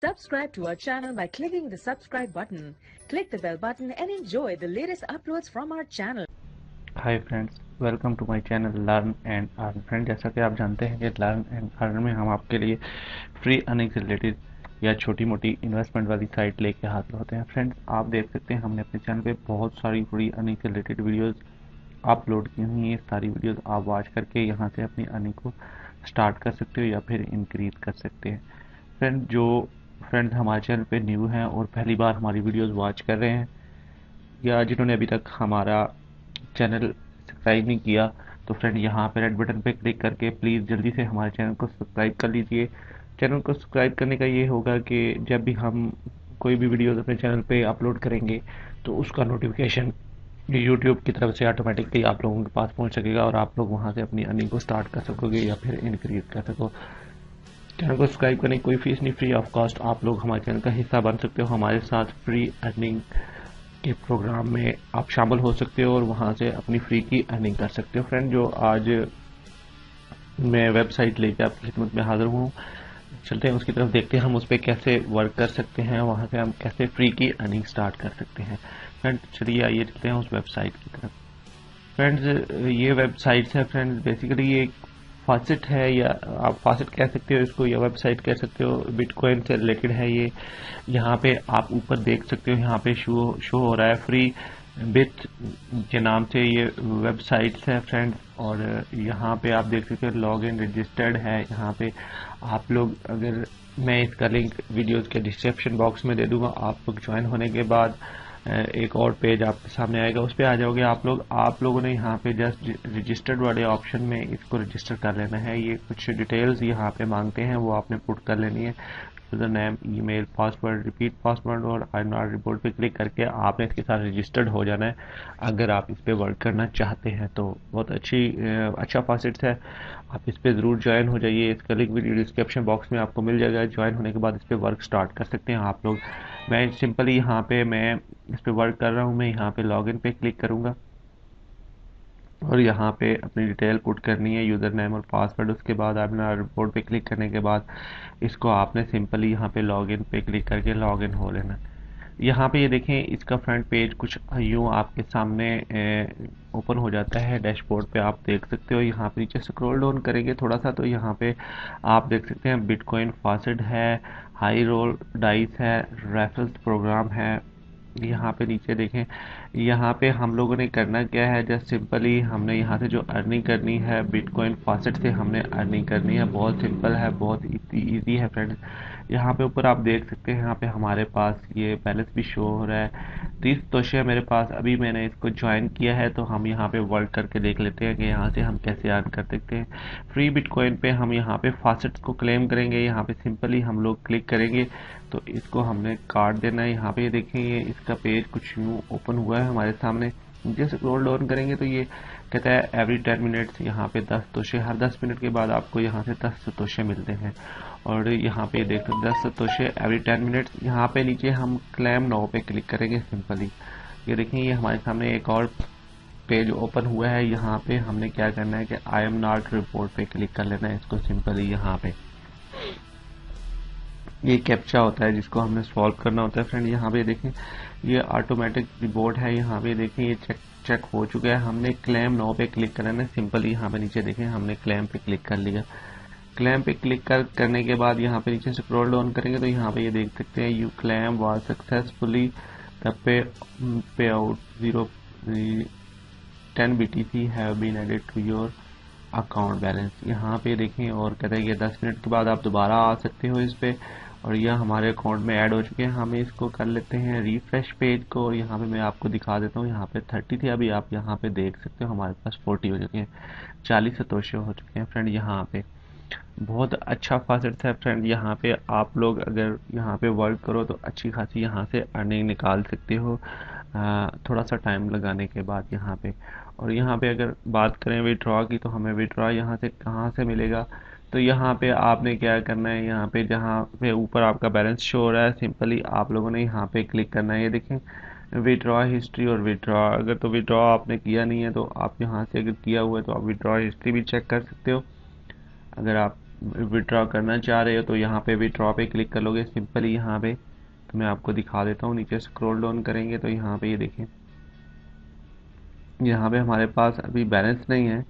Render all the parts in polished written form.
Subscribe to our channel by clicking the subscribe button. Click the bell button and enjoy the latest uploads from our channel. Hi friends, welcome to my channel learn and earn. Friend, जैसा कि आप जानते हैं कि learn and earn में हम आपके लिए फ्री अर्निंग से रिलेटेड या छोटी मोटी इन्वेस्टमेंट वाली साइट लेके हाजिर होते हैं। फ्रेंड्स, आप देख सकते हैं हमने अपने चैनल पे बहुत सारी फ्री अर्निंग से रिलेटेड वीडियोस अपलोड की हुई हैं। सारी वीडियोस आप वॉच करके यहाँ से अपनी अर्निंग को स्टार्ट कर सकते हो या फिर इंक्रीज कर सकते हैं। फ्रेंड्स हमारे चैनल पे न्यू हैं और पहली बार हमारी वीडियोस वॉच कर रहे हैं या जिन्होंने अभी तक हमारा चैनल सब्सक्राइब नहीं किया, तो फ्रेंड यहाँ पे रेड बटन पे क्लिक करके प्लीज़ जल्दी से हमारे चैनल को सब्सक्राइब कर लीजिए। चैनल को सब्सक्राइब करने का ये होगा कि जब भी हम कोई भी वीडियोस अपने चैनल पे अपलोड करेंगे तो उसका नोटिफिकेशन यूट्यूब की तरफ से ऑटोमेटिकली आप लोगों के पास पहुंच सकेगा और आप लोग वहां से अपनी अर्निंग को स्टार्ट कर सकोगे या फिर इंक्रीज कर सको। चैनल को सब्सक्राइब करने की कोई फीस नहीं, फ्री ऑफ कॉस्ट आप लोग हमारे चैनल का हिस्सा बन सकते हो। हमारे साथ फ्री अर्निंग के प्रोग्राम में आप शामिल हो सकते हो और वहां से अपनी फ्री की अर्निंग कर सकते हो। फ्रेंड, जो आज मैं वेबसाइट लेके आपकी खिदमत में हाजिर हूँ, चलते हैं उसकी तरफ, देखते हैं हम उस पर कैसे वर्क कर सकते हैं, वहां से हम कैसे फ्री की अर्निंग स्टार्ट कर सकते हैं। फ्रेंड, चलिए आइए चलते हैं उस वेबसाइट की तरफ। फ्रेंड्स, ये वेबसाइट है फ्रेंड्स, बेसिकली ये फॉसेट है या आप फॉसेट कह सकते हो इसको या वेबसाइट कह सकते हो, बिटकॉइन से रिलेटेड है ये। यहाँ पे आप ऊपर देख सकते हो, यहाँ पे शो हो रहा है फ्री बिट के नाम से ये वेबसाइट्स है फ्रेंड। और यहाँ पे आप देख सकते हो लॉग इन रजिस्टर्ड है। यहाँ पे आप लोग, अगर मैं इसका लिंक वीडियोस के डिस्क्रिप्शन बॉक्स में दे दूंगा, आप लोग ज्वाइन होने के बाद एक और पेज आपके सामने आएगा, उस पर आ जाओगे आप लोगों ने यहाँ पे जस्ट रजिस्टर्ड वाले ऑप्शन में इसको रजिस्टर कर लेना है। ये कुछ डिटेल्स यहाँ पे मांगते हैं, वो आपने पुट कर लेनी है, user name, email, password, repeat password और आई नॉट रिपोर्ट पे क्लिक करके आपने इसके साथ रजिस्टर्ड हो जाना है अगर आप इस पे वर्क करना चाहते हैं। तो बहुत अच्छा फॉसेट है, आप इस पे ज़रूर ज्वाइन हो जाइए। इसका लिंक वीडियो डिस्क्रिप्शन बॉक्स में आपको मिल जाएगा। ज्वाइन होने के बाद इस पे वर्क स्टार्ट कर सकते हैं आप लोग। मैं सिंपली यहाँ पे मैं इस पे वर्क कर रहा हूँ, मैं यहाँ पे लॉगिन पे क्लिक करूँगा और यहाँ पे अपनी डिटेल पुट करनी है, यूज़र नेम और पासवर्ड। उसके बाद आपने रिपोर्ट पे क्लिक करने के बाद इसको आपने सिंपली यहाँ पे लॉगिन पे क्लिक करके लॉगिन हो लेना। यहाँ पे ये देखें, इसका फ्रंट पेज कुछ यूँ आपके सामने ओपन हो जाता है। डैशबोर्ड पे आप देख सकते हो, यहाँ पे नीचे स्क्रॉल डाउन करेंगे थोड़ा सा तो यहाँ पे आप देख सकते हैं बिटकॉइन फॉसेट है, हाई रोल डाइस है, रेफरल्स प्रोग्राम है। यहाँ पे नीचे देखें, यहाँ पे हम लोगों ने करना क्या है, जस्ट सिंपली हमने यहाँ से जो अर्निंग करनी है बिटकॉइन फॉसेट से हमने अर्निंग करनी है। बहुत सिंपल है, बहुत इजी है फ्रेंड्स। यहाँ पे ऊपर आप देख सकते हैं, यहाँ पे हमारे पास ये बैलेंस भी शो हो रहा है। 30 तोशे मेरे पास, अभी मैंने इसको ज्वाइन किया है तो हम यहाँ पे वर्क करके देख लेते हैं कि यहाँ से हम कैसे अर्न कर सकते हैं। फ्री बिटकॉइन पे हम यहाँ पे फॉसेट्स को क्लेम करेंगे। यहाँ पे सिंपली हम लोग क्लिक करेंगे तो इसको हमने काट देना है। यहाँ पे देखें, ये इसका पेज कुछ यूँ ओपन हुआ है हमारे सामने। जैसे स्क्रॉल डाउन करेंगे तो ये कहता है एवरी 10 मिनट्स, यहाँ पे 10 तोशे, हर 10 मिनट के बाद आपको यहाँ से 10 तोशे मिलते हैं। और यहाँ पे देख सकते 10 तोशे एवरी 10 मिनट्स। यहाँ पे नीचे हम क्लेम नाउ पे क्लिक करेंगे सिंपली। ये देखें, ये हमारे सामने एक और पेज ओपन हुआ है। यहाँ पे हमने क्या करना है कि आई एम नॉट रिपोर्ट पे क्लिक कर लेना है इसको सिंपली। यहाँ पे ये कैप्चा होता है जिसको हमने सॉल्व करना होता है फ्रेंड। यहाँ पे देखें, ये ऑटोमेटिक रिपोर्ट है। यहाँ पे देखें, ये चेक हो चुका है। हमने क्लेम नाउ पे क्लिक करना है सिंपली। यहाँ पे नीचे देखें, हमने क्लेम पे क्लिक कर लिया। क्लेम पे क्लिक करने के बाद यहाँ पे नीचे स्क्रॉल डाउन करेंगे तो यहाँ पे ये देख सकते हैं, you claim was successfully, the payout 10 BTC have been added to your account balance. यहाँ पे देखें और कहते हैं कि 10 मिनट के बाद आप दोबारा आ सकते हो इस पे, और यह हमारे अकाउंट में ऐड हो चुके हैं। हम इसको कर लेते हैं रिफ्रेश पेज को और यहाँ पे मैं आपको दिखा देता हूँ। यहाँ पे 30 थे, अभी आप यहाँ पे देख सकते हो हमारे पास 40 हो चुके हैं, 40 सतोशे हो चुके हैं फ्रेंड। यहाँ पे बहुत अच्छा फॉसेट है फ्रेंड। यहाँ पे आप लोग अगर यहाँ पे वर्क करो तो अच्छी खासी यहाँ से अर्निंग निकाल सकते हो थोड़ा सा टाइम लगाने के बाद यहाँ पे। और यहाँ पे अगर बात करें विड्रॉ की, तो हमें विड्रॉ यहाँ से कहाँ से मिलेगा, तो यहाँ पे आपने क्या करना है, यहाँ पे जहाँ पे ऊपर आपका बैलेंस शो हो रहा है, सिंपली आप लोगों ने यहाँ पे क्लिक करना है। ये देखें, विड्रॉ हिस्ट्री और विड्रॉ, अगर तो विड्रॉ आपने किया नहीं है तो आप यहाँ से, अगर किया हुआ है तो आप विड्रॉ हिस्ट्री भी चेक कर सकते हो। अगर आप विड्रॉ करना चाह रहे हो तो यहाँ पे विड्रॉ पे क्लिक कर लोगे सिंपली। यहाँ पे तो मैं आपको दिखा देता हूँ, नीचे स्क्रॉल डाउन करेंगे तो यहाँ पे ये देखें, यहाँ पे हमारे पास अभी बैलेंस नहीं है,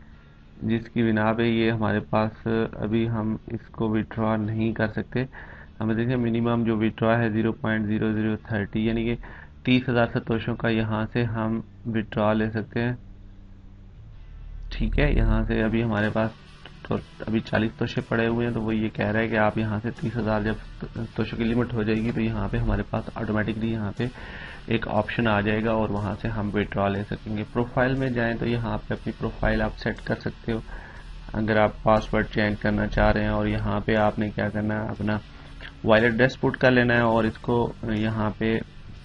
जिसकी बिना पे ये हमारे पास अभी हम इसको विड्रॉ नहीं कर सकते। हमें देखें मिनिमम जो विड्रॉ है 0.0030 यानी कि 30,000 सतोशों का यहाँ से हम विड्रॉ ले सकते हैं। ठीक है, यहाँ से अभी हमारे पास तो अभी 40 तोशे पड़े हुए हैं, तो वो ये कह रहा है कि आप यहाँ से 30,000 जब तोशों की लिमिट हो जाएगी तो यहाँ पे हमारे पास ऑटोमेटिकली यहाँ पे एक ऑप्शन आ जाएगा और वहाँ से हम विड्रॉ ले सकेंगे। प्रोफाइल में जाएं तो यहाँ पे अपनी प्रोफाइल आप सेट कर सकते हो अगर आप पासवर्ड चेंज करना चाह रहे हैं। और यहाँ पे आपने क्या करना है, अपना वॉलेट एड्रेस पुट कर लेना है और इसको यहाँ पे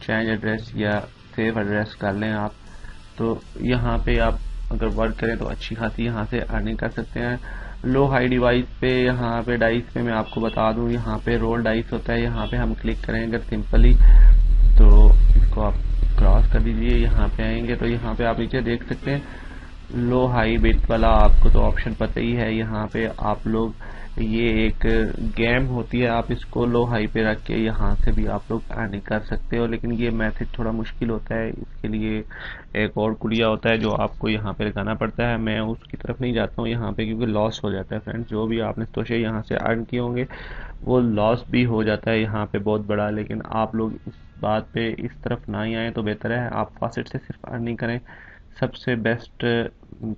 चेंज एड्रेस या सेव एड्रेस कर लें आप। तो यहाँ पे आप अगर वर्क करें तो अच्छी खासी यहाँ से अर्निंग कर सकते हैं। लो हाई डिवाइस पे, यहाँ पे डाइस पे मैं आपको बता दूं, यहाँ पे रोल डाइस होता है, यहाँ पे हम क्लिक करें अगर सिंपली तो इसको आप क्रॉस कर दीजिए। यहाँ पे आएंगे तो यहाँ पे आप नीचे देख सकते हैं लो हाई बिट वाला, आपको तो ऑप्शन पता ही है। यहाँ पे आप लोग ये एक गेम होती है, आप इसको लो हाई पे रख के यहाँ से भी आप लोग अर्निंग कर सकते हो, लेकिन ये मेथड थोड़ा मुश्किल होता है। इसके लिए एक और कुड़िया होता है जो आपको यहाँ पे लगाना पड़ता है। मैं उसकी तरफ नहीं जाता हूँ यहाँ पे क्योंकि लॉस हो जाता है फ्रेंड्स। जो भी आपने तोशे यहाँ से अर्न किए होंगे वो लॉस भी हो जाता है यहाँ पे बहुत बड़ा। लेकिन आप लोग इस बात पे इस तरफ ना ही आए तो बेहतर है, आप फॉसेट से सिर्फ अर्निंग करें। सबसे बेस्ट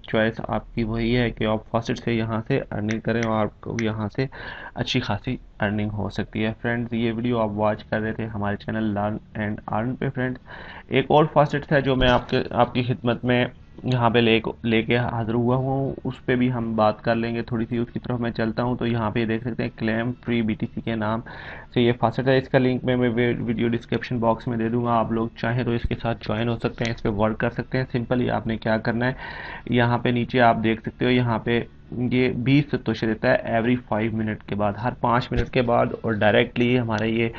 चॉइस आपकी वही है कि आप फॉसेट से यहाँ से अर्निंग करें और आपको यहाँ से अच्छी खासी अर्निंग हो सकती है। फ्रेंड्स, ये वीडियो आप वॉच कर रहे थे हमारे चैनल लर्न एंड अर्न पे। फ्रेंड्स, एक और फॉसेट है जो मैं आपकी खिदमत में यहाँ पे लेके हाजिर हुआ हूँ, उस पर भी हम बात कर लेंगे थोड़ी सी। उसकी तरफ मैं चलता हूँ तो यहाँ पे देख सकते हैं क्लेम फ्री BTC के नाम से ये फॉसेट है। इसका लिंक मैं वीडियो डिस्क्रिप्शन बॉक्स में दे दूंगा, आप लोग चाहें तो इसके साथ ज्वाइन हो सकते हैं, इस पर वर्क कर सकते हैं। सिंपली आपने क्या करना है, यहाँ पे नीचे आप देख सकते हो यहाँ पे ये 20 सतोशे देता है एवरी 5 मिनट के बाद, हर 5 मिनट के बाद, और डायरेक्टली हमारे ये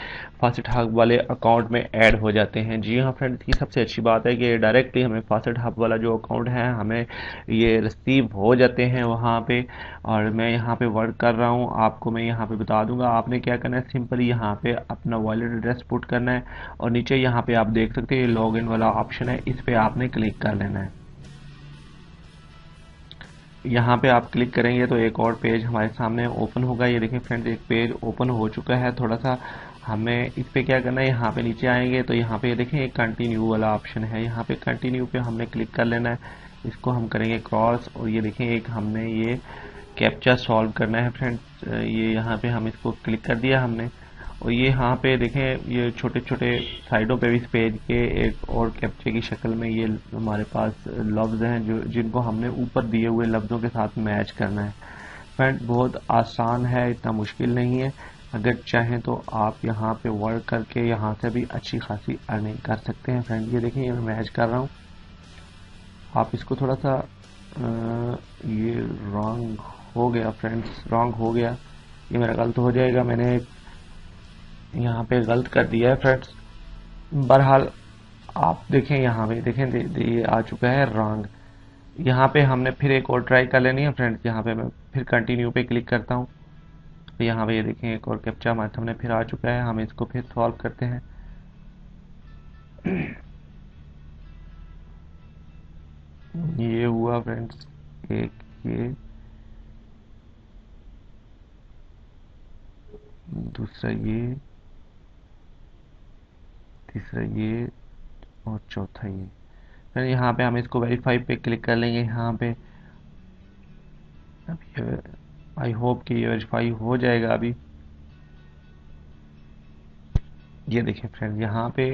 फॉसेट हब वाले अकाउंट में ऐड हो जाते हैं। जी हाँ फ्रेंड्स, ये सबसे अच्छी बात है कि डायरेक्टली हमें फॉसेट हब वाला जो अकाउंट है हमें ये रिसीव हो जाते हैं वहाँ पे। और मैं यहाँ पे वर्क कर रहा हूँ, आपको मैं यहाँ पे बता दूंगा। आपने क्या करना है, सिंपली यहाँ पे अपना वॉलेट एड्रेस पुट करना है और नीचे यहाँ पे आप देख सकते हैं ये लॉग इन वाला ऑप्शन है, इस पर आपने क्लिक कर लेना है। यहाँ पे आप क्लिक करेंगे तो एक और पेज हमारे सामने ओपन होगा। ये देखें फ्रेंड्स, एक पेज ओपन हो चुका है। थोड़ा सा हमें इस पे क्या करना है, यहाँ पे नीचे आएंगे तो यहाँ पे देखें एक कंटिन्यू वाला ऑप्शन है, यहाँ पे कंटिन्यू पे हमने क्लिक कर लेना है। इसको हम करेंगे क्रॉस और ये देखें एक हमने ये कैप्चा सॉल्व करना है फ्रेंड्स। ये यहाँ पे हम इसको क्लिक कर दिया हमने, और ये यहाँ पे देखें ये छोटे छोटे साइडों पे भी इस पेज के एक और कैप्चे की शक्ल में ये हमारे पास लफ्ज़ हैं जो जिनको हमने ऊपर दिए हुए लफ्ज़ों के साथ मैच करना है। फ्रेंड, बहुत आसान है, इतना मुश्किल नहीं है। अगर चाहें तो आप यहाँ पे वर्क करके यहाँ से भी अच्छी खासी अर्निंग कर सकते हैं। फ्रेंड, ये देखें ये मैं मैच कर रहा हूँ, आप इसको थोड़ा सा ये रॉन्ग हो गया फ्रेंड्स, रॉन्ग हो गया, ये मेरा गलत हो जाएगा, मैंने यहाँ पे गलत कर दिया है फ्रेंड्स। बहरहाल आप देखें यहाँ पे देखें ये आ चुका है रॉन्ग। यहाँ पे हमने फिर एक और ट्राई कर लेनी है फ्रेंड्स। यहाँ पे मैं फिर कंटिन्यू पे क्लिक करता हूँ, तो यहाँ पे ये देखें एक और कैप्चा हमारे सामने फिर आ चुका है, हम इसको फिर सॉल्व करते हैं। ये हुआ फ्रेंड्स एक, ये दूसरा, ये तीसरा, ये और चौथा ये। फिर यहाँ पे हम इसको वेरीफाई पे क्लिक कर लेंगे। यहाँ पे अब आई होप कि ये वेरीफाई हो जाएगा अभी। ये देखिए फ्रेंड, यहाँ पे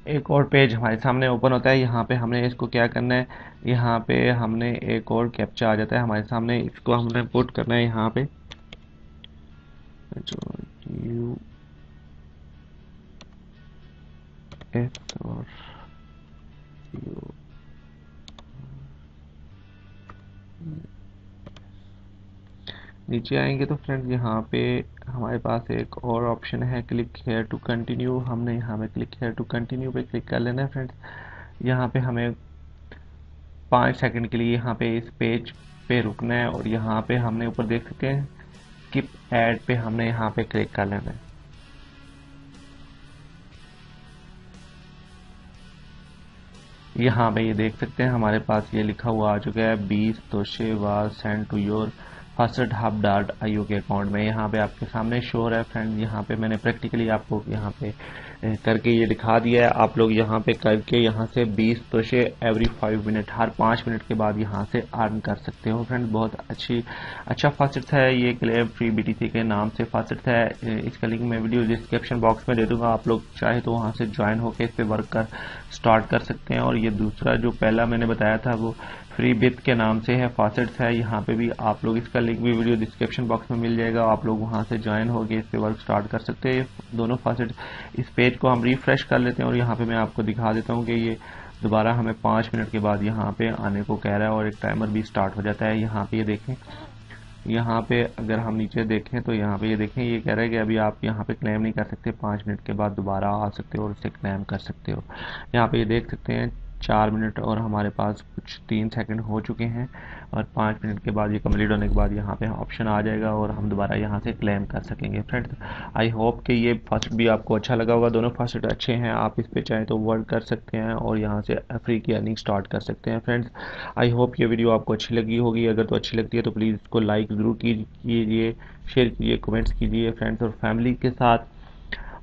एक और पेज हमारे सामने ओपन होता है। यहाँ पे हमने इसको क्या करना है, यहाँ पे हमने एक और कैप्चा आ जाता है हमारे सामने, इसको हमने पुट करना है यहाँ पे जो यू एस और यू नीचे आएंगे तो फ्रेंड्स यहाँ पे हमारे पास एक और ऑप्शन है क्लिक हेयर टू कंटिन्यू। हमने यहाँ पे क्लिक हेयर टू कंटिन्यू पे क्लिक कर लेना है फ्रेंड्स। यहाँ पे हमें 5 सेकंड के लिए यहाँ पे इस पेज पे रुकना है और यहाँ पे हमने ऊपर देख सकते हैं स्किप ऐड पे हमने यहाँ पे क्लिक कर लेना है। यहाँ पे ये देख सकते हैं हमारे पास ये लिखा हुआ आ चुका है 20 तोशे was sent to your first hub dot IO के अकाउंट में। यहाँ पे आपके सामने शो हो रहा है फ्रेंड। यहाँ पे मैंने प्रैक्टिकली आपको यहाँ पे करके ये दिखा दिया है। आप लोग यहाँ पे करके यहाँ से 20 तोशे एवरी 5 मिनट, हर 5 मिनट के बाद यहाँ से अर्न कर सकते हो फ्रेंड। बहुत अच्छा फासेट्स है ये, क्लेम फ्री बीटीसी के नाम से फासेट्स है। इसका लिंक मैं वीडियो डिस्क्रिप्शन बॉक्स में दे दूंगा, आप लोग चाहे तो वहाँ से ज्वाइन होकर इस पे वर्क कर स्टार्ट कर सकते हैं। और ये दूसरा जो पहला मैंने बताया था वो फ्री बिथ के नाम से है, फासेट्स है। यहाँ पे भी आप लोग, इसका लिंक भी वीडियो डिस्क्रिप्शन बॉक्स में मिल जाएगा, आप लोग वहाँ से ज्वाइन होकर इस पे वर्क स्टार्ट कर सकते हैं। दोनों फासेट्स, इस पेज को हम रिफ्रेश कर लेते हैं और यहाँ पे मैं आपको दिखा देता हूँ कि ये दोबारा हमें 5 मिनट के बाद यहाँ पे आने को कह रहा है और एक टाइमर भी स्टार्ट हो जाता है। यहाँ पे ये देखें, यहाँ पे अगर हम नीचे देखें तो यहाँ पे ये देखें, ये कह रहा है कि अभी आप यहाँ पे क्लेम नहीं कर सकते, 5 मिनट के बाद दोबारा आ सकते हो और उसे क्लेम कर सकते हो। यहाँ पे ये देख सकते हैं 4 मिनट और हमारे पास कुछ 3 सेकंड हो चुके हैं और 5 मिनट के बाद ये कंप्लीट होने के बाद यहाँ पे ऑप्शन आ जाएगा और हम दोबारा यहाँ से क्लेम कर सकेंगे फ्रेंड्स। आई होप कि ये फास्ट भी आपको अच्छा लगा होगा। दोनों फास्ट अच्छे हैं, आप इस पे चाहें तो वर्क कर सकते हैं और यहाँ से फ्री की अर्निंग स्टार्ट कर सकते हैं फ्रेंड्स। आई होप ये वीडियो आपको अच्छी लगी होगी। अगर तो अच्छी लगती है तो प्लीज़ इसको लाइक ज़रूर कीजिए, शेयर कीजिए, कमेंट्स कीजिए फ्रेंड्स और फैमिली के साथ।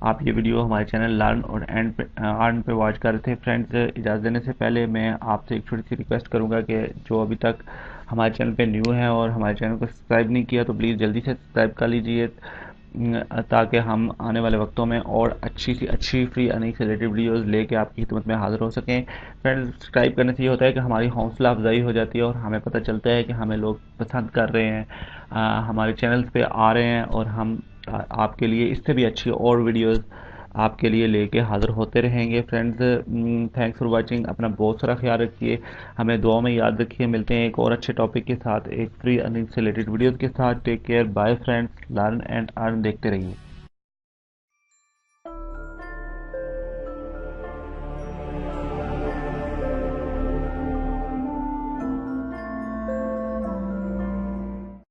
आप ये वीडियो हमारे चैनल लर्न और अर्न पे वॉच कर रहे थे फ्रेंड्स। इजाज़त देने से पहले मैं आपसे एक छोटी सी रिक्वेस्ट करूंगा कि जो अभी तक हमारे चैनल पे न्यू है और हमारे चैनल को सब्सक्राइब नहीं किया तो प्लीज़ जल्दी से सब्सक्राइब कर लीजिए, ताकि हम आने वाले वक्तों में और अच्छी सी अच्छी फ्री अर्निंग से रिलेटेड वीडियोज़ लेके आपकी खिदमत में हाजिर हो सकें। फ्रेंड्स, सब्सक्राइब करने से ये होता है कि हमारी हौसला अफजाई हो जाती है और हमें पता चलता है कि हमें लोग पसंद कर रहे हैं, हमारे चैनल्स पे आ रहे हैं और हम आपके लिए इससे भी अच्छी और वीडियोज़ आपके लिए लेके हाजिर होते रहेंगे फ्रेंड्स। Thanks for watching. अपना बहुत सारा ख्याल रखिए, हमें दुआ में याद रखिए। मिलते हैं एक और अच्छे टॉपिक के साथ, एक फ्री अर्निंग से रिलेटेड वीडियोज़ के साथ। Take care, bye friends. Learn and earn देखते रहिए।